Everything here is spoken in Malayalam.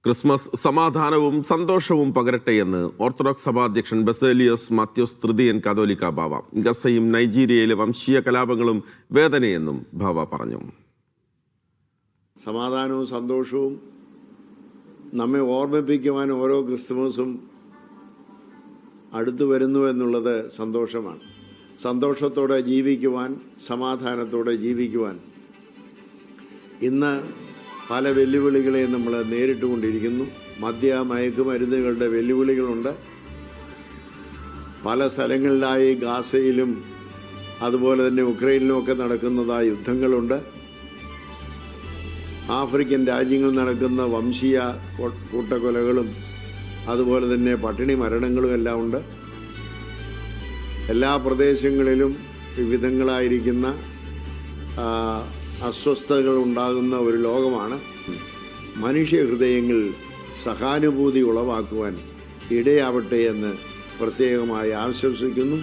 ക്രിസ്മസ് സമാധാനവും സന്തോഷവും പകരട്ടെയെന്ന് ഓർത്തഡോക്സ് സഭാധ്യക്ഷൻ ബസേലിയോസ് മാത്യൂസ് തൃതീയൻ കാതോലിക്ക ബാവ. ഗസയും നൈജീരിയയിലെ വംശീയ കലാപങ്ങളും വേദനയെന്നും ബാവ പറഞ്ഞു. സമാധാനവും സന്തോഷവും നമ്മെ ഓർമ്മിപ്പിക്കുവാൻ ഓരോ ക്രിസ്തുമസും അടുത്തു വരുന്നു എന്നുള്ളത് സന്തോഷമാണ്. സന്തോഷത്തോടെ ജീവിക്കുവാൻ, സമാധാനത്തോടെ ജീവിക്കുവാൻ ഇന്ന് പല വെല്ലുവിളികളെയും നമ്മൾ നേരിട്ടുകൊണ്ടിരിക്കുന്നു. മയക്കുമരുന്നുകളുടെ വെല്ലുവിളികളുണ്ട്. പല സ്ഥലങ്ങളിലായി ഗാസയിലും അതുപോലെ തന്നെ ഉക്രൈനിലുമൊക്കെ നടക്കുന്നതായ യുദ്ധങ്ങളുണ്ട്. ആഫ്രിക്കൻ രാജ്യങ്ങളിൽ നടക്കുന്ന വംശീയ കൂട്ടക്കൊലകളും അതുപോലെ തന്നെ പട്ടിണി മരണങ്ങളും എല്ലാം ഉണ്ട്. എല്ലാ പ്രദേശങ്ങളിലും വിവിധങ്ങളായിരിക്കുന്ന അസ്വസ്ഥതകൾ ഉണ്ടാകുന്ന ഒരു ലോകമാണ്. മനുഷ്യ ഹൃദയങ്ങളിൽ സഹാനുഭൂതി ഉളവാക്കുവാൻ ഇടയാവട്ടെ എന്ന് പ്രത്യേകമായി ആശംസിക്കുന്നു.